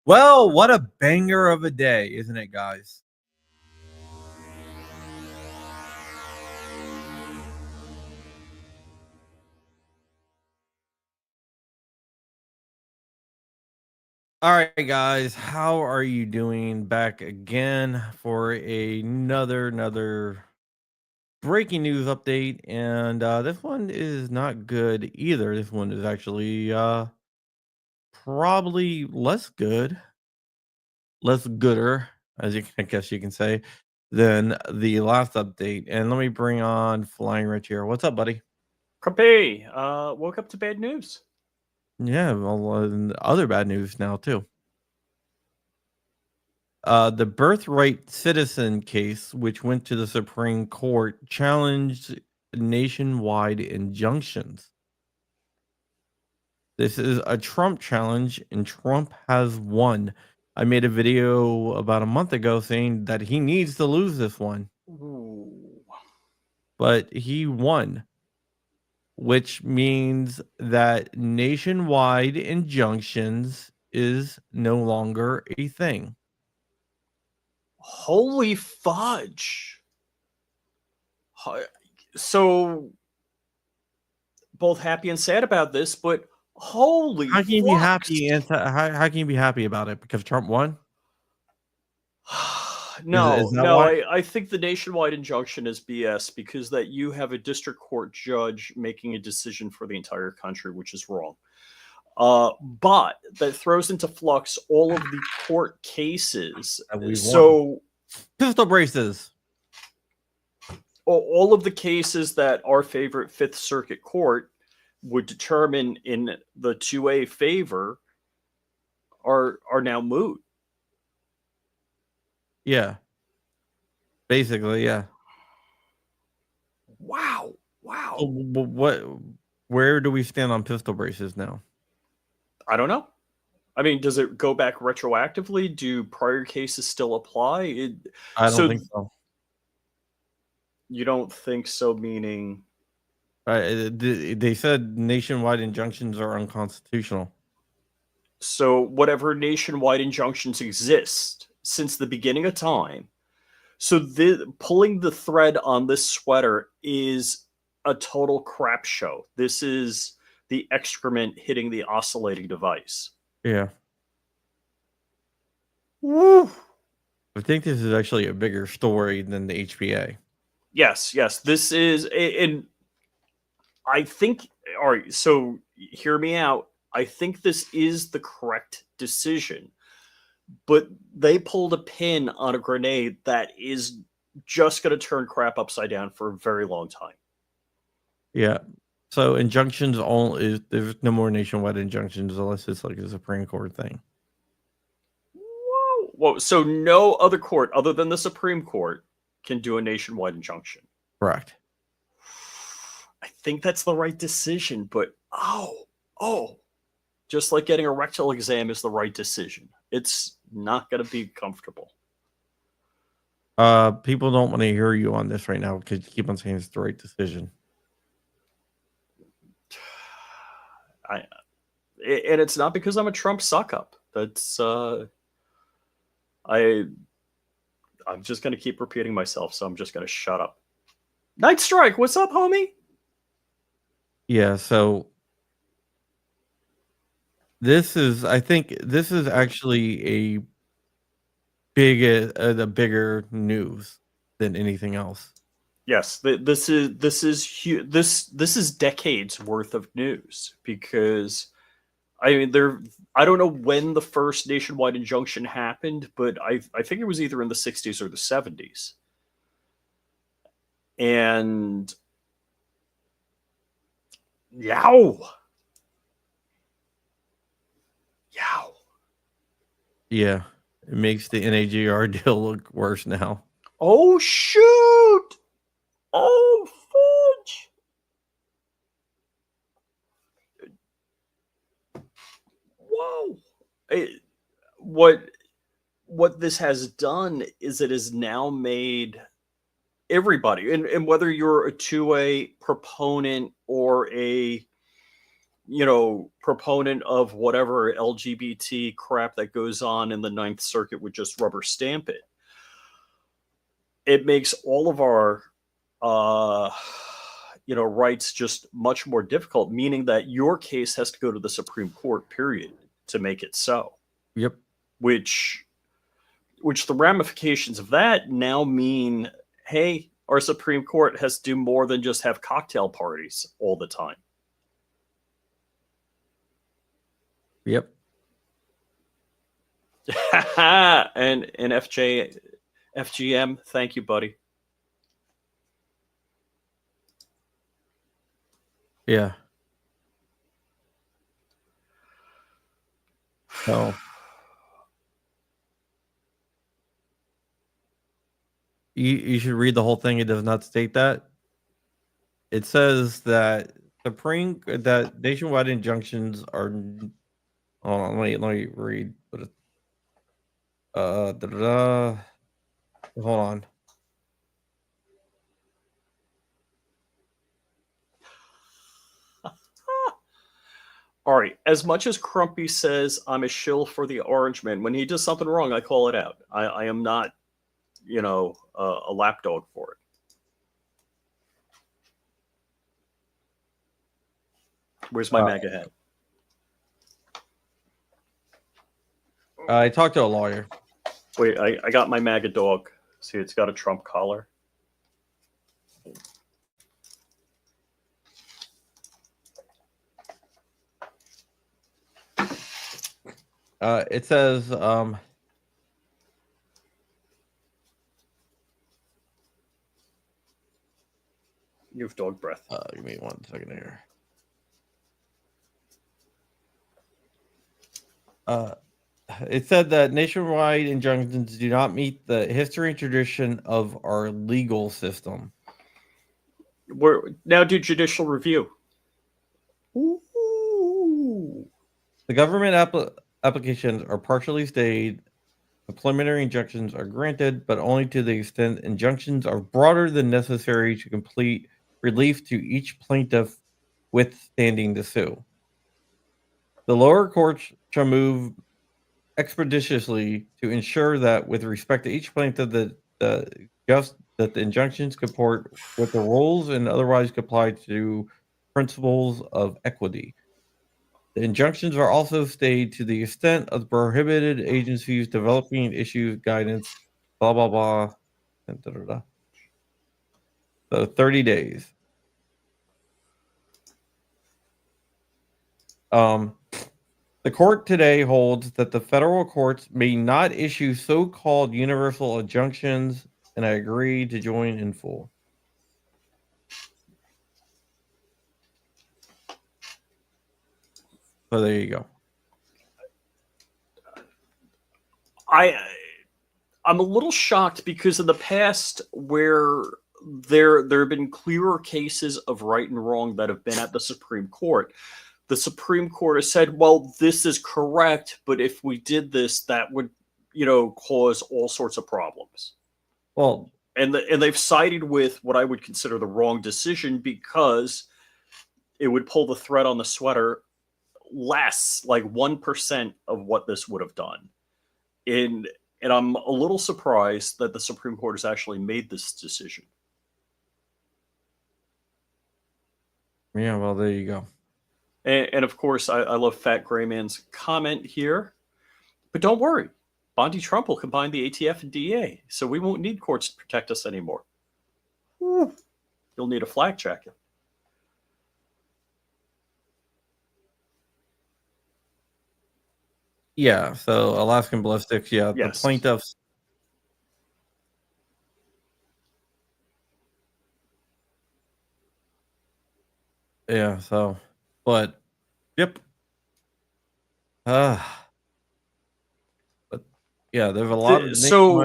Well, what a banger of a day, isn't it, guys? All right, guys, how are you doing? Back again for another breaking news update, and this one is not good either. This one is actually probably less gooder, as I guess you can say, than the last update. And let me bring on Flying Rich here. What's up, buddy? Crumpy, woke up to bad news. Yeah, well, and other bad news now too. The birthright citizen case, which went to the Supreme Court, challenged nationwide injunctions. This is a Trump challenge, and Trump has won. I made a video about a month ago saying that he needs to lose this one, Ooh. but he won, which means that nationwide injunctions is no longer a thing. Holy fudge. So, both happy and sad about this, but holy How can you be flux. happy and how can you be happy about it? Because Trump won? Is No, that no, why? I think the nationwide injunction is BS because that you have a district court judge making a decision for the entire country, which is wrong. But that throws into flux all of the court cases. That we won. So Pistol braces. all of the cases that our favorite Fifth Circuit court would determine in the 2A favor are now moot. Yeah. Basically, yeah. Wow. Wow. So where do we stand on pistol braces now? I don't know. I mean, does it go back retroactively? Do prior cases still apply? I don't So think so. you don't think so, meaning They said nationwide injunctions are unconstitutional. so whatever nationwide injunctions exist since the beginning of time. So pulling the thread on this sweater is a total crap show. This is the excrement hitting the oscillating device. Yeah. Woo. I think this is actually a bigger story than the HPA. Yes, yes. This is, and I think, all right, so hear me out. I think this is the correct decision, but they pulled a pin on a grenade that is just going to turn crap upside down for a very long time. Yeah. So injunctions all is there's no more nationwide injunctions unless it's like a Supreme Court thing. Whoa. Whoa. So no other court other than the Supreme Court can do a nationwide injunction. Correct. I think that's the right decision, but oh, just like getting a rectal exam is the right decision. It's not going to be comfortable. People don't want to hear you on this right now because you keep on saying it's the right decision. And it's not because I'm a Trump suck up. That's I'm just going to keep repeating myself, so I'm just going to shut up. Night Strike, what's up, homie? Yeah, so I think this is actually the bigger news than anything else. Yes, this is decades worth of news because I mean I don't know when the first nationwide injunction happened, but I think it was either in the 60s or the 70s. And yow. Yow. Yeah, it makes the NAGR deal look worse now. Oh shoot! Oh fudge! Whoa! What this has done is it has now made everybody, and whether you're a 2A proponent or a proponent of whatever LGBT crap that goes on in the Ninth Circuit would just rubber stamp it. It makes all of our rights just much more difficult, meaning that your case has to go to the Supreme Court, period, to make it so. Yep. Which the ramifications of that now mean, hey, our Supreme Court has to do more than just have cocktail parties all the time. Yep. and FGM, thank you, buddy. Yeah. So you should read the whole thing. It does not state that. It says that that nationwide injunctions are. Hold on, let me read. Hold on. All right. As much as Crumpy says I'm a shill for the Orange Man, when he does something wrong, I call it out. I am not, a lapdog for it. Where's my MAGA hat? I talked to a lawyer. Wait, I got my MAGA dog. See, it's got a Trump collar. It says you have dog breath. Give me 1 second here. It said that nationwide injunctions do not meet the history and tradition of our legal system. Now do judicial review. Ooh. The government applications are partially stayed. The preliminary injunctions are granted, but only to the extent injunctions are broader than necessary to complete relief to each plaintiff withstanding the sue. The lower courts shall move expeditiously to ensure that, with respect to each plaintiff, that the injunctions comport with the rules and otherwise comply to principles of equity. The injunctions are also stayed to the extent of the prohibited agencies developing issues guidance, blah blah blah, and da, da, da. So 30 days. The court today holds that the federal courts may not issue so-called universal injunctions, and I agree to join in full. So there you go. I'm a little shocked because in the past, where there have been clearer cases of right and wrong that have been at the Supreme Court, the Supreme Court has said, well, this is correct, but if we did this, that would, cause all sorts of problems. Well, and they've sided with what I would consider the wrong decision because it would pull the thread on the sweater less, like 1% of what this would have done. And I'm a little surprised that the Supreme Court has actually made this decision. Yeah, well, there you go. And of course, I love Fat Gray Man's comment here. But don't worry, Bondi Trump will combine the ATF and DEA, so we won't need courts to protect us anymore. Woo. You'll need a flak jacket. Yeah, so Alaskan Ballistics, yeah, yes. The plaintiffs. Yeah, so, but, yep. But yeah, there's a lot of so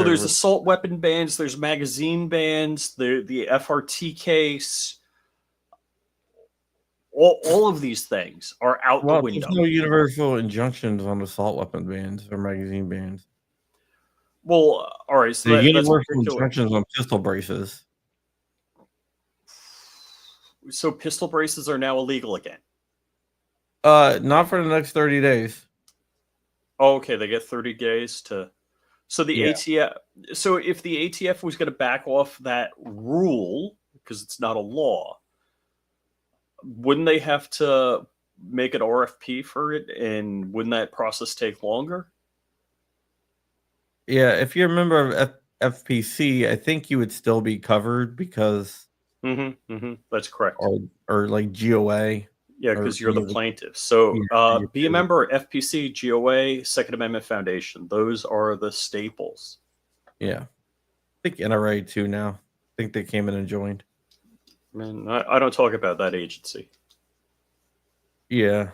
there's assault weapon bans, there's magazine bans, the FRT case. All of these things are out the window. There's no universal injunctions on assault weapon bans or magazine bans. Well, all right. So the universal injunctions on pistol braces. So pistol braces are now illegal again. Not for the next 30 days. Oh, okay, they get 30 days to. So the Yeah. ATF. So if the ATF was going to back off that rule because it's not a law, wouldn't they have to make an RFP for it, and wouldn't that process take longer? Yeah, if you're a member of FPC, I think you would still be covered because That's correct. or like GOA Yeah, or because you're the any of the plaintiff. yeah, So you're be a good. member of FPC, GOA, Second Amendment Foundation. Those are the staples. Yeah. I think NRA too now. I think they came in and joined. Man, I don't talk about that agency Yeah.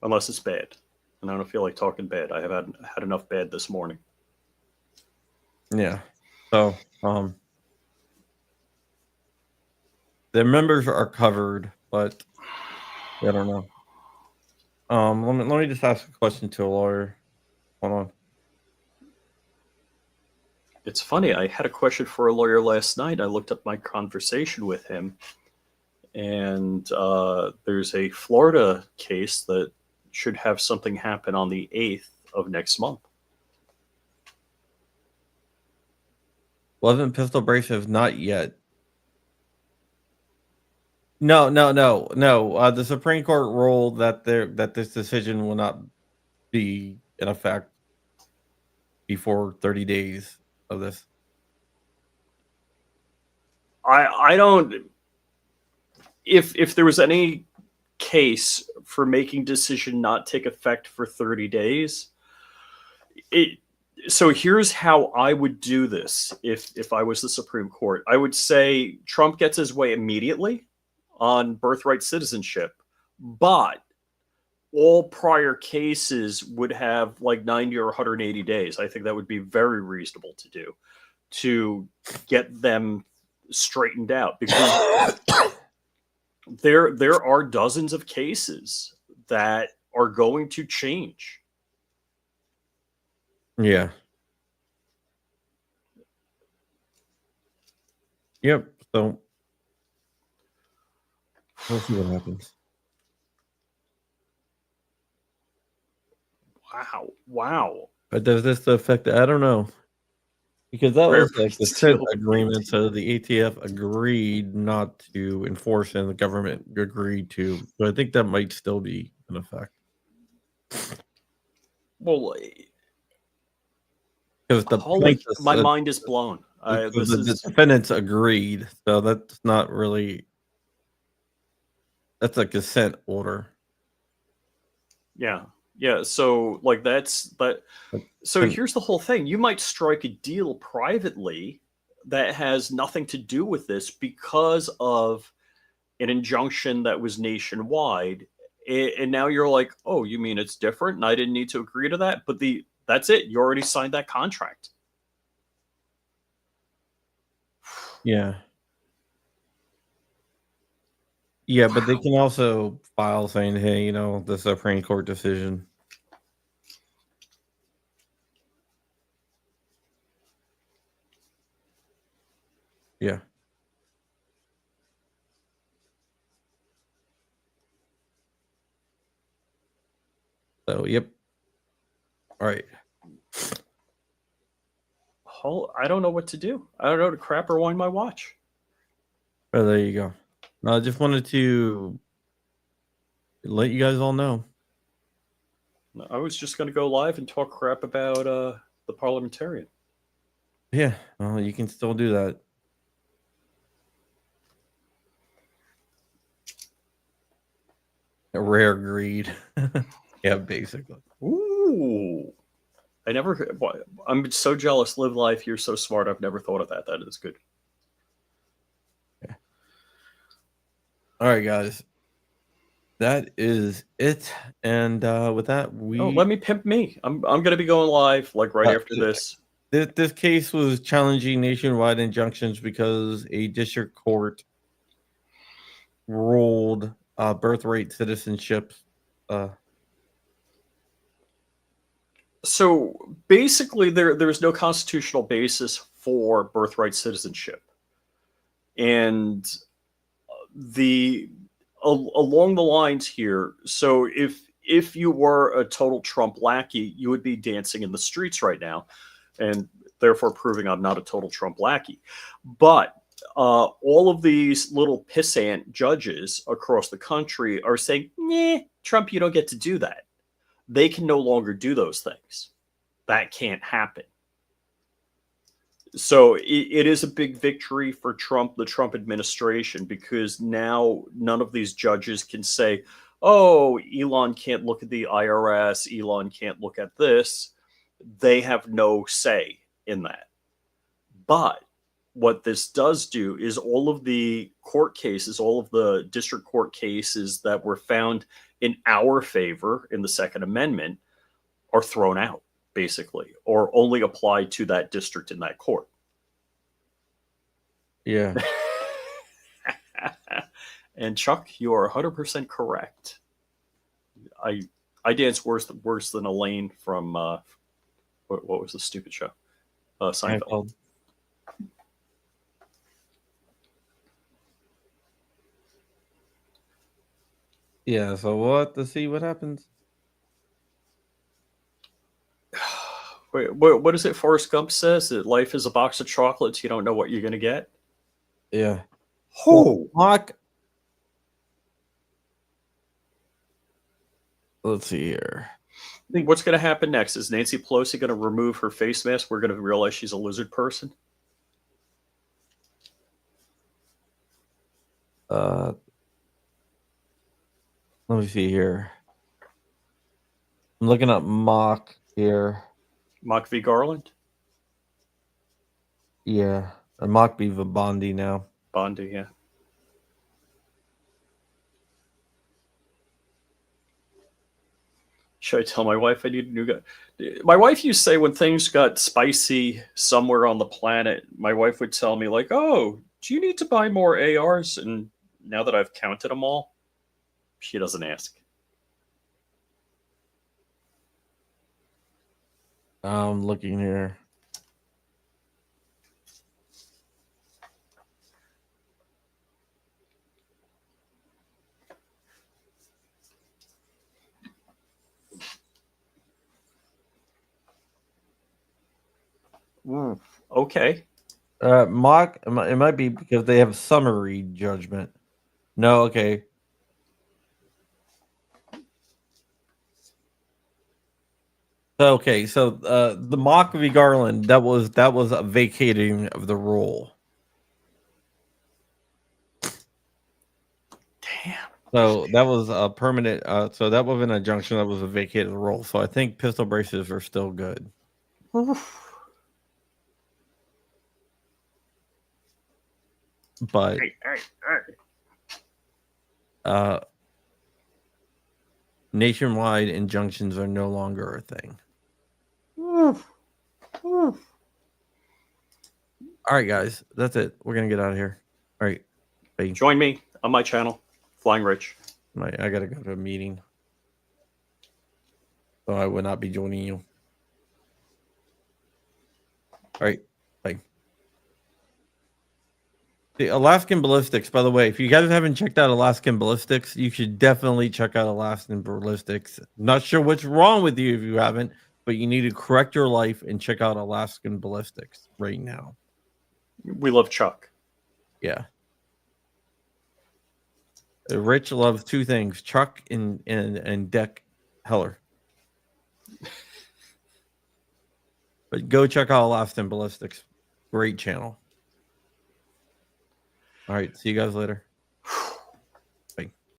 unless it's bad. And I don't feel like talking bad. I have had enough bad this morning. Yeah. So, the members are covered, but I don't know. Let me just ask a question to a lawyer. Hold on. It's funny. I had a question for a lawyer last night. I looked up my conversation with him, and there's a Florida case that should have something happen on the 8th of next month. Wasn't pistol abrasive not yet. No, no, no, no. The Supreme Court ruled that this decision will not be in effect before 30 days of this. I don't. If there was any case for making decision not take effect for 30 days, it so here's how I would do this if I was the Supreme Court. I would say Trump gets his way immediately on birthright citizenship, but all prior cases would have like 90 or 180 days. I think that would be very reasonable to do to get them straightened out because there are dozens of cases that are going to change. Yeah. Yep. So we'll see what happens. Wow. But does this affect? I don't know because that was Prayerfully like the consent still agreement. So the ATF agreed not to enforce, and the government agreed to. So I think that might still be in effect well. because the Holy, plaintiffs, my mind is blown. This the is defendants agreed. So that's not really that's a consent order. yeah. So like that's that. But So and here's the whole thing. You might strike a deal privately that has nothing to do with this because of an injunction that was nationwide. And now you're like, oh, you mean it's different, and I didn't need to agree to that. But that's it. You already signed that contract. yeah. Yeah, but they can also file saying, "Hey, the Supreme Court decision." Yeah. So, yep. All right. I don't know what to do. I don't know to crap or wind my watch. Well, there you go. No, I just wanted to let you guys all know. I was just going to go live and talk crap about the parliamentarian. Yeah, well, you can still do that. A rare greed. Yeah, basically. Ooh. I'm so jealous. Live life. You're so smart. I've never thought of that. That is good. Yeah. All right, guys. That is it. And with that, Oh, we let me pimp me. I'm going to be going live like right uh, after this. this case was challenging nationwide injunctions because a district court ruled birthright citizenship. Uh, So basically, there's no constitutional basis for birthright citizenship, and the along the lines here. So if you were a total Trump lackey, you would be dancing in the streets right now, and therefore proving I'm not a total Trump lackey. But all of these little pissant judges across the country are saying, "Nah, Trump, you don't get to do that." They can no longer do those things. That can't happen. So it is a big victory for Trump, the Trump administration, because now none of these judges can say, "Oh, Elon can't look at the IRS. Elon can't look at this." They have no say in that. But what this does do is all of the court cases, all of the district court cases that were found in our favor in the Second Amendment are thrown out, basically, or only apply to that district in that court. Yeah. And Chuck, you are 100% correct. I dance worse than Elaine from what was the stupid show? Seinfeld. Yeah, so we'll have to see what happens. Wait, what is it Forrest Gump says? That life is a box of chocolates. You don't know what you're going to get? Yeah. Who? Mock. Let's see here. What's going to happen next? Is Nancy Pelosi going to remove her face mask? We're going to realize she's a lizard person? Let me see here. I'm looking up Mock here. Mock v. Garland? Yeah. Or Mock be Bondi now. Bondi, yeah. Should I tell my wife I need a new guy? My wife used to say when things got spicy somewhere on the planet, my wife would tell me, like, "Oh, do you need to buy more ARs?" And now that I've counted them all, she doesn't ask. I'm looking here. Okay. Mock, it might be because they have summary judgment. No, okay. Okay, so the Mock v. Garland, that was a vacating of the role. Damn. So that was a permanent. So that was an injunction that was a vacated role. So I think pistol braces are still good. But nationwide injunctions are no longer a thing. All right, guys, that's it. We're gonna get out of here. All right, bye. Join me on my channel, Flying Rich. I gotta go to a meeting, so I will not be joining you. All right, bye. The Alaskan Ballistics, by the way, if you guys haven't checked out Alaskan Ballistics, you should definitely check out Alaskan Ballistics. Not sure what's wrong with you if you haven't, but you need to correct your life and check out Alaskan Ballistics right now. We love Chuck. Yeah. Rich loves two things: Chuck and Deck Heller. But go check out Alaskan Ballistics. Great channel. All right. See you guys later.